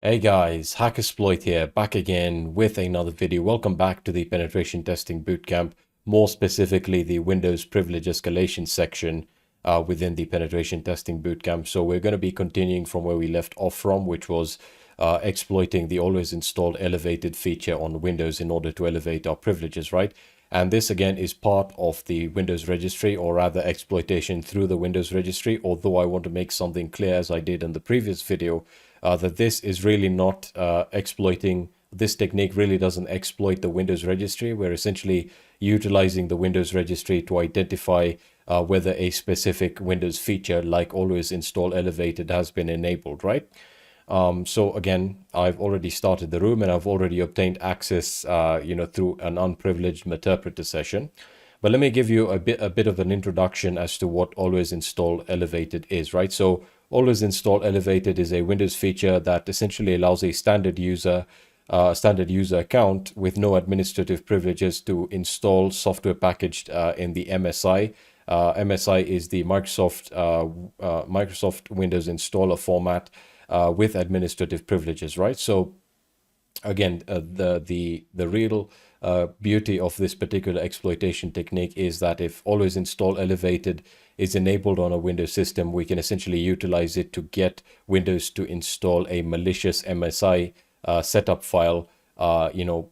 Hey guys, HackerSploit here, back again with another video. Welcome back to the penetration testing bootcamp, more specifically the Windows privilege escalation section within the penetration testing bootcamp. So we're going to be continuing from where we left off from, which was exploiting the always installed elevated feature on Windows in order to elevate our privileges, right? And this again is part of the Windows registry, or rather exploitation through the Windows registry, although I want to make something clear, as I did in the previous video, that this is really not exploiting. This technique really doesn't exploit the Windows registry. We're essentially utilizing the Windows registry to identify whether a specific Windows feature like always install elevated has been enabled, right? So again, I've already started the room and I've already obtained access, through an unprivileged interpreter session. But let me give you a bit of an introduction as to what always install elevated is, right? So always install elevated is a Windows feature that essentially allows a standard user account with no administrative privileges to install software packaged in the MSI. MSI is the Microsoft Windows installer format with administrative privileges, right? So again, the real beauty of this particular exploitation technique is that if always install elevated is enabled on a Windows system, we can essentially utilize it to get Windows to install a malicious MSI setup file,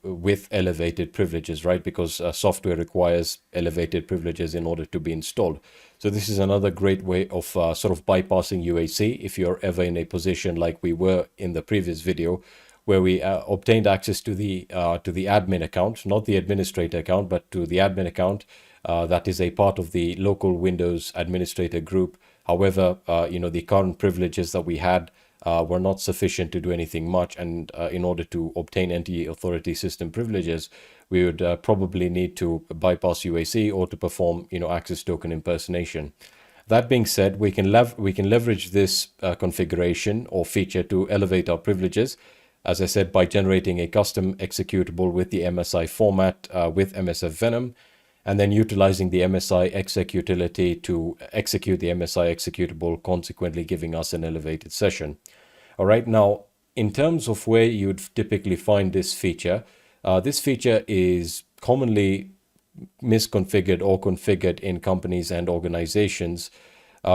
with elevated privileges, right? Because software requires elevated privileges in order to be installed. So this is another great way of sort of bypassing UAC if you're ever in a position like we were in the previous video, where we obtained access to the admin account, not the administrator account, but to the admin account that is a part of the local Windows administrator group. However, the current privileges that we had were not sufficient to do anything much, and in order to obtain entity authority system privileges, we would probably need to bypass UAC or to perform access token impersonation. That being said, we can leverage this configuration or feature to elevate our privileges, as I said, by generating a custom executable with the MSI format with MSF Venom, and then utilizing the MSI exec utility to execute the MSI executable, consequently giving us an elevated session. All right, now, in terms of where you'd typically find this feature is commonly misconfigured or configured in companies and organizations,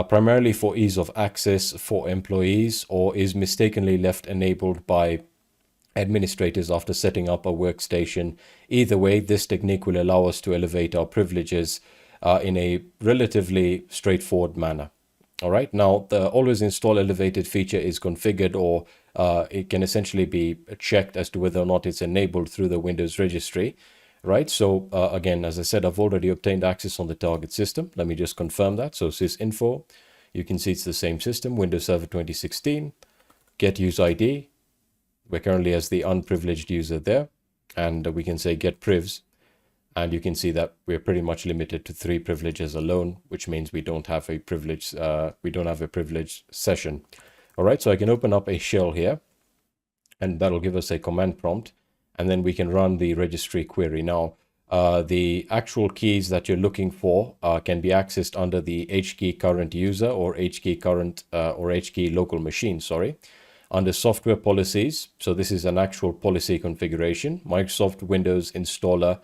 primarily for ease of access for employees, or is mistakenly left enabled by administrators after setting up a workstation. Either way, this technique will allow us to elevate our privileges in a relatively straightforward manner. All right, now the always install elevated feature is configured, or it can essentially be checked as to whether or not it's enabled through the Windows registry, right? So again, as I said, I've already obtained access on the target system. Let me just confirm that. So sysinfo, you can see it's the same system, Windows Server 2016, get user ID. We're currently as the unprivileged user there, and we can say get privs, and you can see that we're pretty much limited to 3 privileges alone, which means we don't have a privileged session. All right, so I can open up a shell here, and that'll give us a command prompt, and then we can run the registry query. Now, the actual keys that you're looking for can be accessed under the hkey current user or hkey current or hkey local machine, under software policies. So this is an actual policy configuration, Microsoft Windows installer,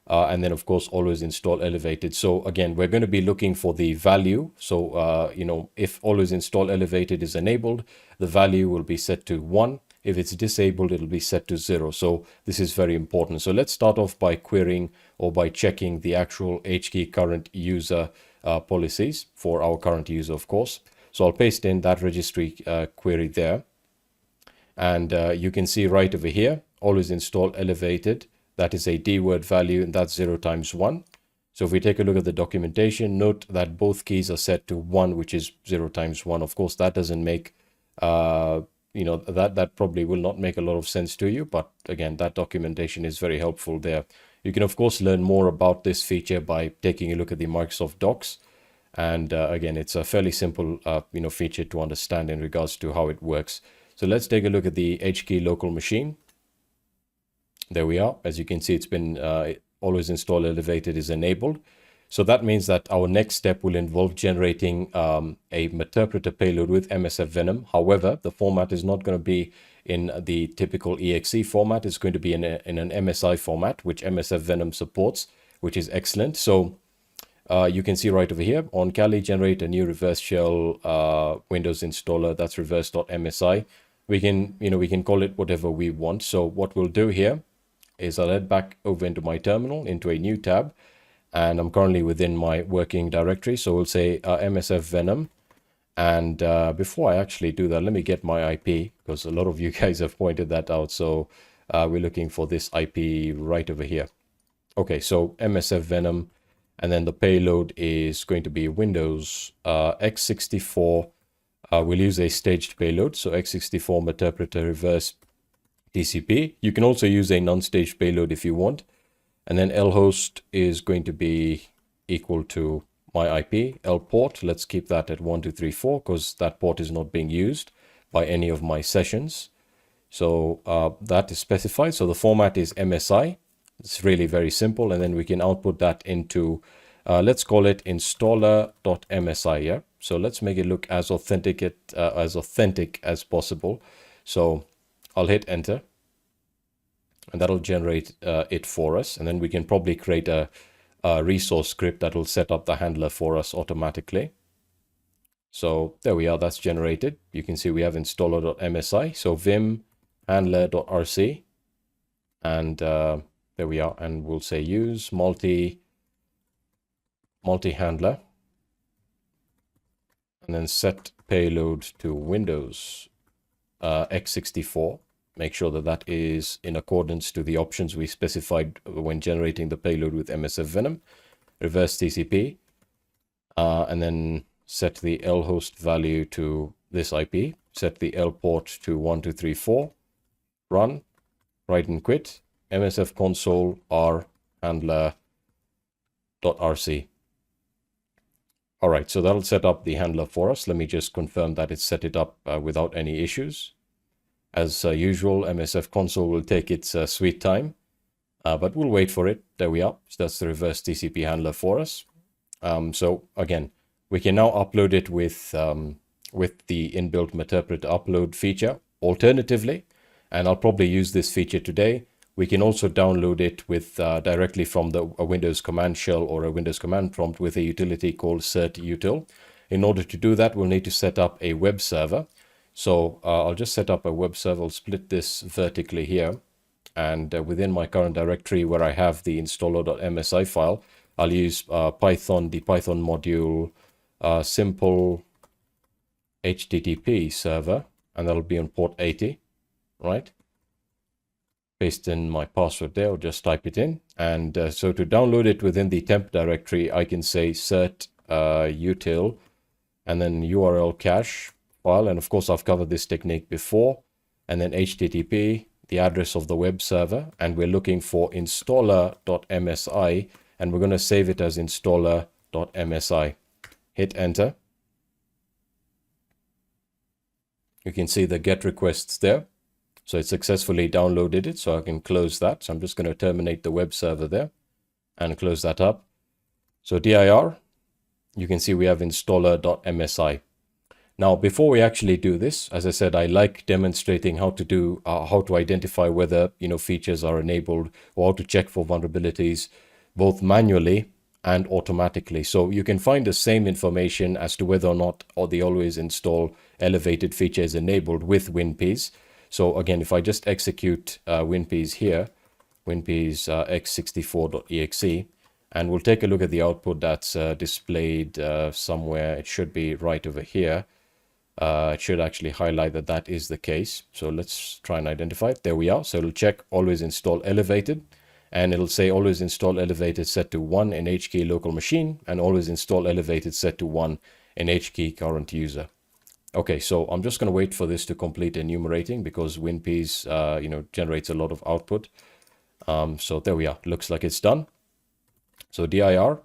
and then of course always install elevated. So again, we're going to be looking for the value. So if always install elevated is enabled, the value will be set to 1. If it's disabled, it'll be set to 0. So this is very important. So let's start off by querying or by checking the actual hkey current user policies for our current user, of course. So I'll paste in that registry query there. And you can see right over here, always install elevated. That is a D-word value, and that's 0 times 1. So if we take a look at the documentation, note that both keys are set to 1, which is 0 times 1. Of course, that doesn't make, that probably will not make a lot of sense to you. But again, that documentation is very helpful there. You can, of course, learn more about this feature by taking a look at the Microsoft Docs. And again, it's a fairly simple, feature to understand in regards to how it works. So let's take a look at the hkey local machine. There we are. As you can see, it's been always install elevated is enabled. So that means that our next step will involve generating a interpreter payload with MSF Venom. However, the format is not going to be in the typical exe format. It's going to be in an MSI format, which MSF Venom supports, which is excellent. So you can see right over here on Kali, generate a new reverse shell Windows installer. That's reverse.msi. We can call it whatever we want. So what we'll do here is I'll head back over into my terminal, into a new tab, and I'm currently within my working directory. So we'll say MSF Venom. And before I actually do that, let me get my IP, because a lot of you guys have pointed that out. So we're looking for this IP right over here. Okay, so MSF Venom, and then the payload is going to be Windows x64. We'll use a staged payload, so x64 interpreter reverse TCP. You can also use a non-staged payload if you want. And then lhost is going to be equal to my IP. Lport, let's keep that at 1234 because that port is not being used by any of my sessions. So that is specified. So the format is MSI. It's really very simple. And then we can output that into, let's call it installer.msi. Yeah. So let's make it look as authentic as possible. So I'll hit enter, and that'll generate it for us. And then we can probably create a resource script that will set up the handler for us automatically. So there we are, that's generated. You can see we have installer.msi. So vim handler.rc, and there we are. And we'll say use multi-handler, and then set payload to Windows x64. Make sure that that is in accordance to the options we specified when generating the payload with MSF Venom. Reverse TCP, and then set the lhost value to this IP. Set the lport to 1234. Run, write and quit. MSF console r handler.rc. All right, so that'll set up the handler for us. Let me just confirm that it's set it up without any issues. As usual, MSF console will take its sweet time, but we'll wait for it. There we are. So that's the reverse TCP handler for us. So again, we can now upload it with the inbuilt interpreter upload feature. Alternatively, and I'll probably use this feature today, we can also download it with directly from a Windows command shell or a Windows command prompt with a utility called certutil. In order to do that, we'll need to set up a web server. So I'll just set up a web server. I'll split this vertically here. And within my current directory where I have the installer.msi file, I'll use the Python module simple HTTP server, and that'll be on port 80, right? Paste in my password there, or just type it in. And so to download it within the temp directory, I can say cert util and then URL cache file. And of course, I've covered this technique before. And then HTTP, the address of the web server. And we're looking for installer.msi, and we're going to save it as installer.msi. Hit enter. You can see the GET requests there. So it successfully downloaded it, so I can close that. So I'm just going to terminate the web server there and close that up. So dir, you can see we have installer.msi. Now, before we actually do this, as I said, I like demonstrating how to do, how to identify whether, features are enabled, or how to check for vulnerabilities, both manually and automatically. So you can find the same information as to whether or not the always install elevated feature is enabled with WinPs. So again, if I just execute WinPs here, WinPs x64.exe, and we'll take a look at the output that's displayed somewhere. It should be right over here. It should actually highlight that that is the case. So let's try and identify it. There we are. So it'll check always install elevated, and it'll say always install elevated set to 1 in HKey local machine, and always install elevated set to 1 in HKey current user. Okay, so I'm just going to wait for this to complete enumerating because WinPs, generates a lot of output. So there we are. Looks like it's done. So dir,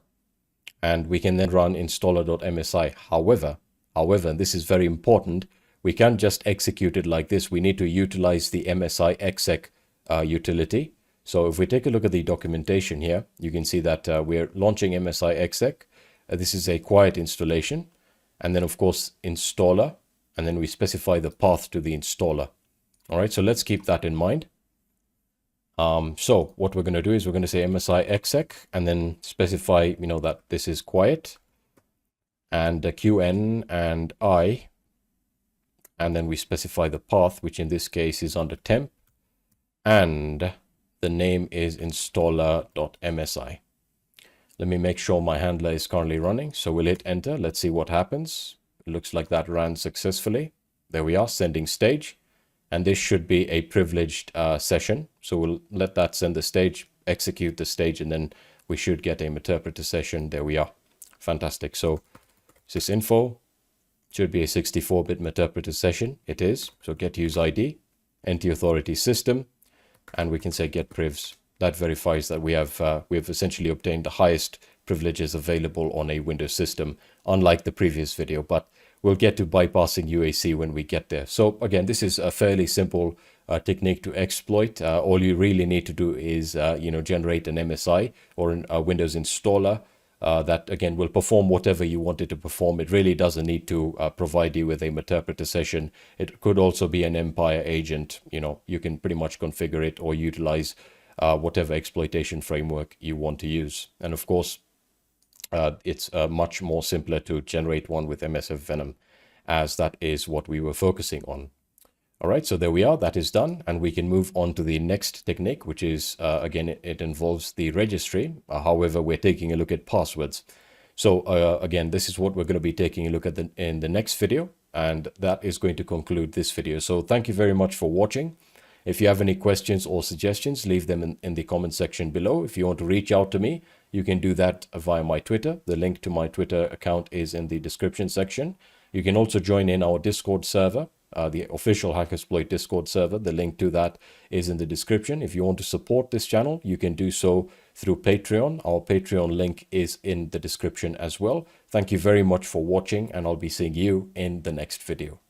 and we can then run installer.msi. However, and this is very important, we can't just execute it like this. We need to utilize the MSI exec utility. So if we take a look at the documentation here, you can see that we're launching MSI exec. This is a quiet installation. And then, of course, installer. And then we specify the path to the installer. All right, so let's keep that in mind. So what we're going to do is we're going to say MSI exec and then specify, that this is quiet, and QN and I, and then we specify the path, which in this case is under temp, and the name is installer.msi. Let me make sure my handler is currently running. So we'll hit enter. Let's see what happens. It looks like that ran successfully. There we are, sending stage. And this should be a privileged session. So we'll let that send the stage, execute the stage, and then we should get a interpreter session. There we are. Fantastic. So sysinfo should be a 64-bit interpreter session. It is. So get use ID, enter authority system, and we can say get privs. That verifies that we have essentially obtained the highest privileges available on a Windows system, unlike the previous video, but we'll get to bypassing UAC when we get there. So again, this is a fairly simple technique to exploit. All you really need to do is, generate an MSI or a Windows installer that again will perform whatever you want it to perform. It really doesn't need to provide you with a interpreter session. It could also be an Empire agent. You can pretty much configure it or utilize whatever exploitation framework you want to use. And of course, it's much more simpler to generate one with MSF Venom, as that is what we were focusing on. All right, so there we are, that is done, and we can move on to the next technique, which is, again, it involves the registry. However, we're taking a look at passwords. So again, this is what we're going to be taking a look at in the next video, and that is going to conclude this video. So thank you very much for watching. If you have any questions or suggestions, leave them in the comment section below. If you want to reach out to me, you can do that via my Twitter. The link to my Twitter account is in the description section. You can also join in our Discord server, the official HackerSploit Discord server. The link to that is in the description. If you want to support this channel, you can do so through Patreon. Our Patreon link is in the description as well. Thank you very much for watching, and I'll be seeing you in the next video.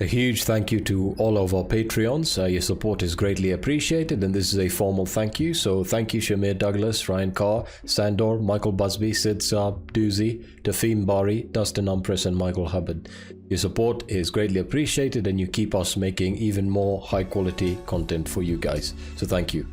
A huge thank you to all of our Patreons. Your support is greatly appreciated, and this is a formal thank you. So thank you Shamir Douglas, Ryan Carr, Sandor, Michael Busby, Sid Saab, Doozy, Tafim Bari, Dustin Umpress, and Michael Hubbard. Your support is greatly appreciated, and you keep us making even more high quality content for you guys. So thank you.